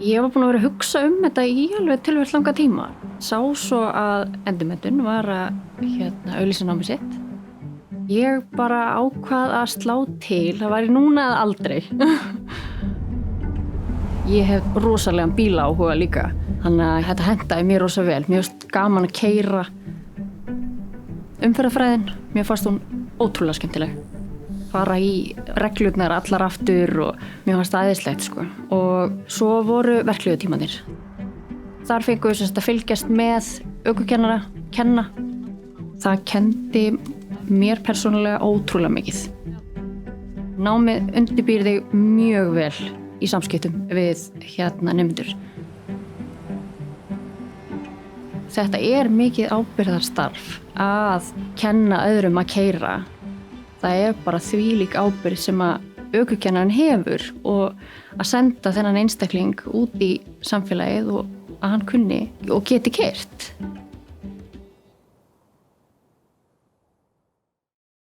Ég var búin að vera að hugsa þetta í alveg töluvert langa tíma. Sá svo að endurmenntun var að auglýsa námið sitt. Ég bara ákvað að slá til, það væri núna eða aldrei. Ég hef rosalegan bílaáhuga líka, þannig að þetta hentaði mér rosa vel. Mér fannst gaman að keyra. Umferðarfræðin, mér fannst hún ótrúlega skemmtileg. Fara í reglurnar allar aftur og mér fannst það æðislegt sko. Og svo voru verklegutímarnir. Þar fengum við að fylgjast með ökukennara, kenna. Það kenndi mér persónulega ótrúlega mikið. Námið undirbýr þig mjög vel í samskiptum við nemendur. Þetta er mikið ábyrgðarstarf að kenna öðrum að keyra. Það er bara þvílík ábyrgð sem að ökukennarinn hefur og að senda þennan einstakling út í samfélagið og að hann kunni og geti keyrt.